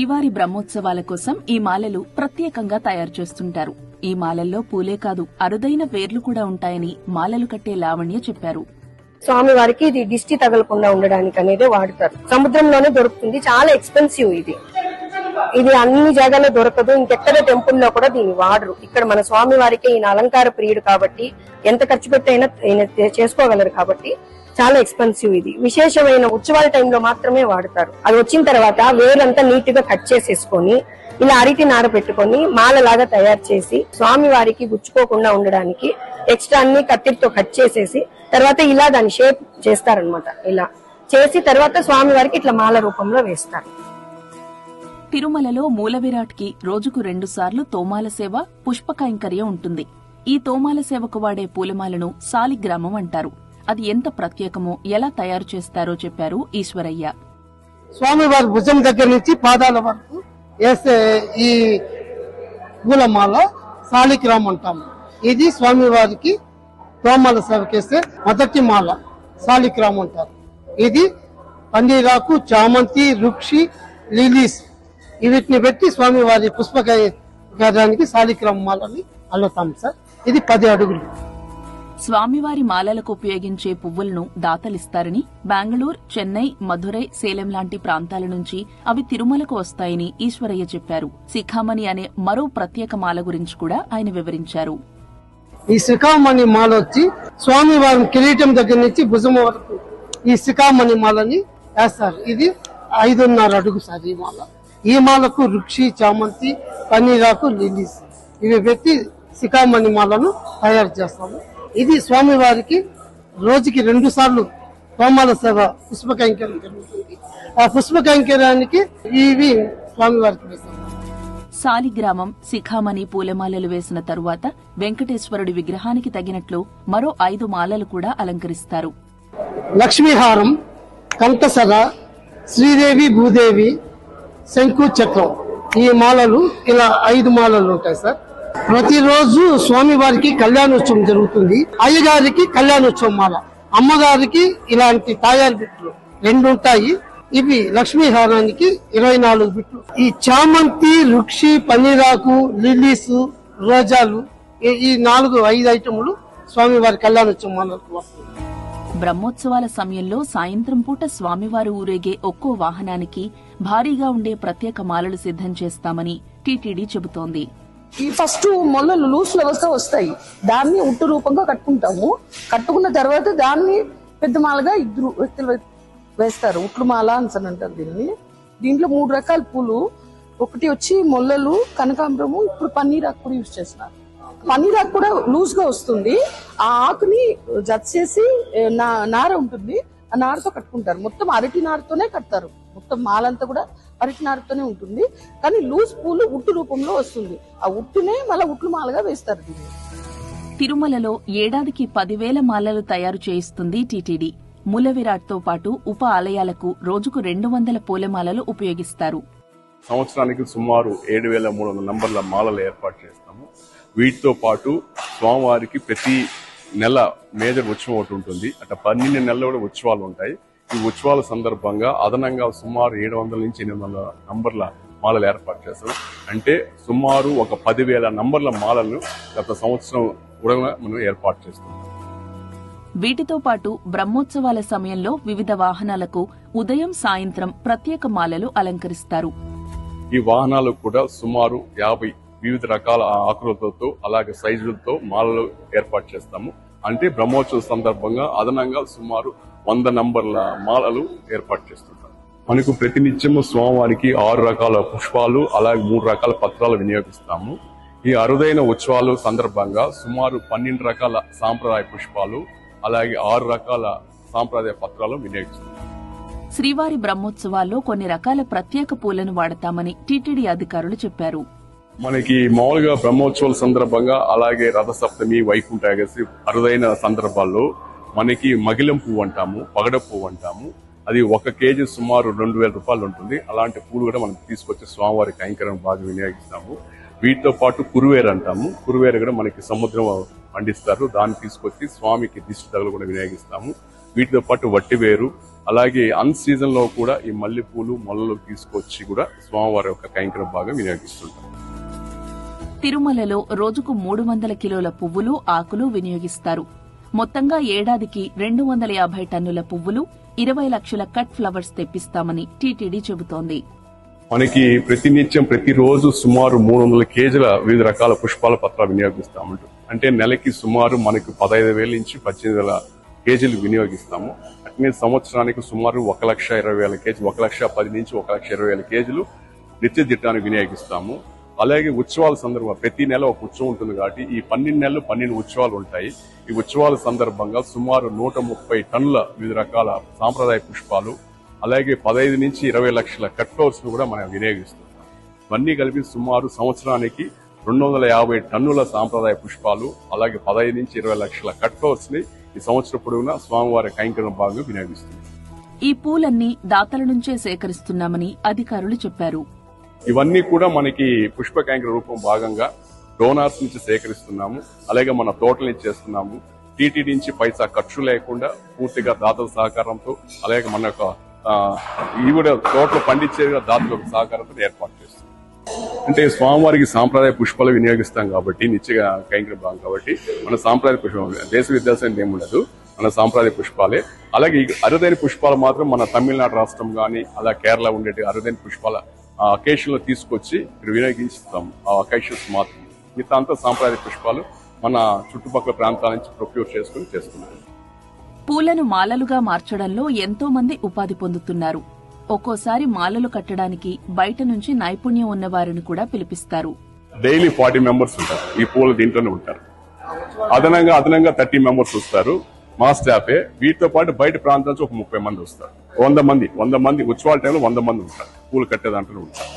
శ్రీవారి బ్రహ్మోత్సవాల కోసం ఈ మాలలు ప్రత్యేకంగా తయారు చేస్తుంటారు. ఈ మాలల్లో పూలే కాదు, అరుదైన వేర్లు కూడా ఉంటాయని మాలలు కట్టే లావణ్య చెప్పారు. స్వామి వారికి ఇది దిష్టి తగలకుండా ఉండడానికి అనేది వాడతారు. సముద్రంలోనే దొరుకుతుంది, చాలా ఎక్స్పెన్సివ్ ఇది. ఇది అన్ని జాగాలో దొరకదు, ఇంకెక్కడ టెంపుల్లో కూడా దీన్ని వాడరు. ఇక్కడ మన స్వామి వారికి ఈయన అలంకార ప్రియుడు కాబట్టి ఎంత ఖర్చు పెట్టి అయినా ఈయన చేసుకోగలరు కాబట్టి చాలా ఎక్స్పెన్సివ్. ఇది విశేషమైన ఉత్సవాల టైంలో మాత్రమే వాడతారు. అది వచ్చిన తర్వాత వేరంతా నీట్ గా కట్ చేసేసుకొని ఇలా అరిటి నార పెట్టుకొని మాలలాగా తయారు చేసి స్వామి వారికి గుచ్చుకోకుండా ఉండడానికి ఎక్స్ట్రా అన్ని కత్తిరితో కట్ చేసేసి తర్వాత ఇలా దాని షేప్ చేస్తారనమాట. ఇలా చేసి తర్వాత స్వామి వారికి ఇట్లా మాల రూపంలో వేస్తారు. తిరుమలలో మూల విరాట్ కి రోజుకు 2 సార్లు తోమాల సేవ, పుష్ప కైంకర్యం ఉంటుంది. ఈ తోమాల సేవకు వాడే పూలమాలను సాలిగ్రామం అంటారు. అది ఎంత ప్రత్యేకమో, ఎలా తయారు చేస్తారో చెప్పారు ఈశ్వరయ్య. స్వామివారి భుజం దగ్గర నుంచి పాదాల వరకు వేసే ఈ పూలమాల సాలిగ్రామం అంటాము. ఇది స్వామివారికి తోమాల సేవకేసే మొదటి మాల సాలిగ్రామం అంటారు. ఇది పన్నీరాకు, చామంతి, రుక్షి, లిలీస్ వీటిని పెట్టి స్వామివారి పుష్పకార్యానికి సాలిగ్రామ మాలని అల్లుతాం సార్. ఇది 10 అడుగులు. స్వామివారి మాలలకు ఉపయోగించే పువ్వులను దాతలిస్తారని, బెంగళూరు, చెన్నై, మధురై, సేలం లాంటి ప్రాంతాల నుంచి అవి తిరుమలకు వస్తాయని ఈశ్వరయ్య చెప్పారు. శిఖామణి అనే మరో ప్రత్యేక మాల గురించి కూడా ఆయన వివరించారు. ఈ శిఖామణి మాల వచ్చి స్వామివారి కిరీటం దగ్గర నుంచి భుజం వరకు ఈ శిఖామణి మాలని వేస్తారు. ఇది 5.5 అడుగు సార్ ఈ మాల. ఈ మాలకు రుక్షి, చామంతి, పన్నీరాకు, లిలీస్ ఇవి పెట్టి శిఖామణి మాలను తయారు చేస్తాము. ఇది స్వామివారికి రోజుకి 2 సార్లు తోమాల సేవ పుష్ప కైంకర్యం జరుగుతుంది. ఆ పుష్ప కైంకర్యానికి ఇవి స్వామివారికి వేస్తాము. సాలిగ్రామం, శిఖామణి పూలమాలలు వేసిన తరువాత వెంకటేశ్వరుడి విగ్రహానికి తగినట్లు మరో 5 మాలలు కూడా అలంకరిస్తారు. లక్ష్మీహారం, కంఠసర, శ్రీదేవి, భూదేవి, శంకు, చక్రం ఈ మాలలు ఇలా 5 మాలలు ఉంటాయి సార్. ప్రతిరోజు స్వామివారికి కళ్యాణోత్సవం జరుగుతుంది. అయ్యగారికి కళ్యాణోత్సవం మాల, అమ్మగారికి ఇలాంటి తాయారు బిట్లు 2 ఉంటాయి. ఇవి లక్ష్మీహారానికి 24 బిట్లు. ఈ చామంతి, రుక్షి, పన్నీరాకు, లిలీస్, రోజాలు ఈ 4-5 ఐటములు స్వామివారి కళ్యాణోత్సవం మాలకు వస్తుంది. బ్రహ్మోత్సవాల సమయంలో సాయంత్రం పూట స్వామివారు ఊరేగే ఒక్కో వాహనానికి భారీగా ఉండే ప్రత్యేక మాలలు సిద్ధం చేస్తామని టీటీడీ చెబుతోంది. ఈ ఫస్ట్ మొల్లలు లూస్ ఫ్లవర్స్ గా వస్తాయి, దాన్ని ఉట్టు రూపంగా కట్టుకుంటాము. కట్టుకున్న తర్వాత దాన్ని పెద్ద మాలగా 2 వ్యక్తులు వేస్తారు. ఉట్లు మాల అని అంటారు దీన్ని. దీంట్లో 3 రకాల పూలు, ఒకటి వచ్చి మొల్లలు, కనకాంబరము, ఇప్పుడు పన్నీరాకు కూడా యూజ్ చేస్తున్నారు. పన్నీరాకు కూడా లూజ్ గా వస్తుంది. ఆ ఆకుని జత చేసి నార ఉంటుంది, ఆ నారతో కట్టుకుంటారు. మొత్తం అరటి నారతోనే కడతారు. మొత్తం మాలంతా కూడా అరటి నారతోనే ఉంటుంది. కానీ లూజ్ పూలు ఉట్టు రూపంలో వస్తుంది. ఆ ఉట్టునే మళ్ళీ ఉట్లు మాలగా వేస్తారు దీన్ని. తిరుమలలో ఏడాదికి 10,000 మాలలు తయారు చేయిస్తుంది టీటీడీ. మూల విరాట్తో పాటు ఉప ఆలయాలకు రోజుకు 200 పూలమాలలు ఉపయోగిస్తారు. సంవత్సరానికి సుమారు 7,300 నంబర్ల మాలలు ఏర్పాటు చేస్తాము. వీటితో పాటు స్వామివారికి ప్రతి నెల మేజర్ ఉత్సవం ఒకటి ఉంటుంది. అట్లా 12 నెలలు కూడా ఉత్సవాలు ఉంటాయి. ఈ ఉత్సవాల సందర్భంగా అదనంగా సుమారు 700 నుంచి 800 నంబర్ల మాలలు ఏర్పాటు చేస్తాం. అంటే సుమారు ఒక 10,000 నంబర్ల మాలలను గత సంవత్సరం కూడా మనం ఏర్పాటు చేస్తున్నాం. వీటితో పాటు బ్రహ్మోత్సవాల సమయంలో వివిధ వాహనాలకు ఉదయం, సాయంత్రం ప్రత్యేక మాలలు అలంకరిస్తారు. ఈ వాహనాలకు కూడా సుమారు 50 వివిధ రకాల ఆకృతులతో అలాగే సైజులతో మాలలు ఏర్పాటు చేస్తాము. అంటే బ్రహ్మోత్సవం సందర్భంగా అదనంగా సుమారు 100 నంబర్ల మాలలు ఏర్పాటు చేస్తుంటాం. మనకు ప్రతినిత్యము స్వామివారికి 6 రకాల పుష్పాలు అలాగే 3 రకాల పత్రాలు వినియోగిస్తాము. ఈ అరుదైన ఉత్సవాలు సందర్భంగా సుమారు 12 రకాల సాంప్రదాయ పుష్పాలు అలాగే 6 రకాల సాంప్రదాయ పత్రాలు వినియోగిస్తాము. శ్రీవారి బ్రహ్మోత్సవాల్లో కొన్ని రకాల ప్రత్యేక పూలను వాడతామని టీటీడీ అధికారులు చెప్పారు. మనకి మామూలుగా బ్రహ్మోత్సవాల సందర్భంగా అలాగే రథసప్తమి, వైకుంఠ ఏకాదశి అరుదైన సందర్భాల్లో మనకి మగిలం పువ్వు అంటాము, పగడ పువ్వు అంటాము. అది 1 కేజీ సుమారు 2,000 రూపాయలు ఉంటుంది. అలాంటి పూలు కూడా మనం తీసుకొచ్చి స్వామివారి కైంకర్యం బాగా వినియోగిస్తాము. వీటితో పాటు కురువేరు అంటాము. కురువేరు కూడా మనకి సముద్రం పండిస్తారు. దాన్ని తీసుకొచ్చి స్వామికి దిష్టి తగలు కూడా వినియోగిస్తాము. వీటితో పాటు వట్టివేరు, అలాగే అన్ సీజన్ లో కూడా ఈ మల్లెపూలు మొలలు తీసుకొచ్చి కూడా స్వామివారి యొక్క కైంకర్య భాగం వినియోగిస్తుంటారు. తిరుమలలో రోజుకు 300 కిలోల పువ్వులు, ఆకులు వినియోగిస్తారు. మొత్తంగా ఏడాదికి 250 టన్నుల పువ్వులు, 20 లక్షల కట్ ఫ్లవర్స్ తెప్పిస్తామని టీటీడీ చెబుతోంది. మనకి ప్రతినిత్యం ప్రతిరోజు సుమారు 300 కేజీల వివిధ రకాల పుష్పాల పత్రాలు వినియోగిస్తామంటూ. అంటే నెలకి సుమారు మనకు 15,000 నుంచి 18,000 కేజీలు వినియోగిస్తాము. అట్నే సంవత్సరానికి సుమారు 1,20,000 కేజీలు, 1,10,000 నుంచి 1,20,000 కేజీలు నిత్య దిట్టానికి వినియోగిస్తాము. అలాగే ఉత్సవాల సందర్భంగా ప్రతి నెల ఒక ఉత్సవం ఉంటుంది కాబట్టి ఈ 12 నెలలు 12 ఉత్సవాలు ఉంటాయి. ఈ ఉత్సవాల సందర్భంగా సుమారు 130 టన్నుల వివిధ రకాల సాంప్రదాయ పుష్పాలు, అలాగే 15 నుంచి 20 లక్షల కట్ ఫ్లవర్స్ ను కూడా మనం వినియోగిస్తాం. ఇవన్నీ కలిపి సుమారు సంవత్సరానికి 250 టన్నుల సాంప్రదాయ పుష్పాలు, అలాగే 15 నుంచి 20 లక్షల కట్ ఫ్లవర్స్ ని ఈ సంవత్సరం పొడవునా స్వామివారి కైంకర్య భాగంగా వినియోగిస్తుంది. ఈ పూలన్నీ దాతల నుంచే సేకరిస్తున్నామని అధికారులు చెప్పారు. ఇవన్నీ కూడా మనకి పుష్ప కైంకర్య రూపం భాగంగా డోనార్స్ నుంచి సేకరిస్తున్నాము. అలాగే మన తోటల నుంచి చేస్తున్నాము. టీటీడీ నుంచి పైసా ఖర్చు లేకుండా పూర్తిగా దాతల సహకారంతో, అలాగే మన యొక్క ఇవి కూడా తోటలో పండించే దాతల సహకారంతో ఏర్పాటు చేస్తున్నాం. అంటే స్వామివారికి సాంప్రదాయ పుష్పాలు వినియోగిస్తాం కాబట్టి నిత్య కైంకర్య భాగం కాబట్టి మన సాంప్రదాయ పుష్పం దేశ విదేశం ఏముండదు, మన సాంప్రదాయ పుష్పాలే. అలాగే అరుదైన పుష్పాలు మాత్రం మన తమిళనాడు రాష్ట్రం గానీ అలా కేరళ ఉండేటి అరుదైన పుష్పాల అకేషన్ లో తీసుకొచ్చి ఇక్కడ వినియోగిస్తాం. ఆ అకేషన్స్ మాత్రం మిగతా అంతా సాంప్రదాయ పుష్పాలు మన చుట్టుపక్కల ప్రాంతాల నుంచి ప్రొక్యూర్ చేసుకుని చేస్తున్నారు. పూలను మాలలుగా మార్చడంలో ఎంతో మంది ఉపాధి పొందుతున్నారు. ఒక్కోసారి మాలలు కట్టడానికి బయట నుంచి నైపుణ్యం ఉన్న వారిని కూడా పిలిపిస్తారు. డైలీ 40 మెంబర్స్ ఉంటారు. ఈ పూలు దీంట్లోనే ఉంటారు. అదనంగా 30 మెంబర్స్ వస్తారు. మా స్టాఫే. వీటితో పాటు బయట ప్రాంతాల నుంచి ఒక 30 మంది వస్తారు. 100 మంది ఉత్సవాల టైంలో 100 మంది ఉంటారు. పూలు కట్టే దాంట్లో ఉంటారు.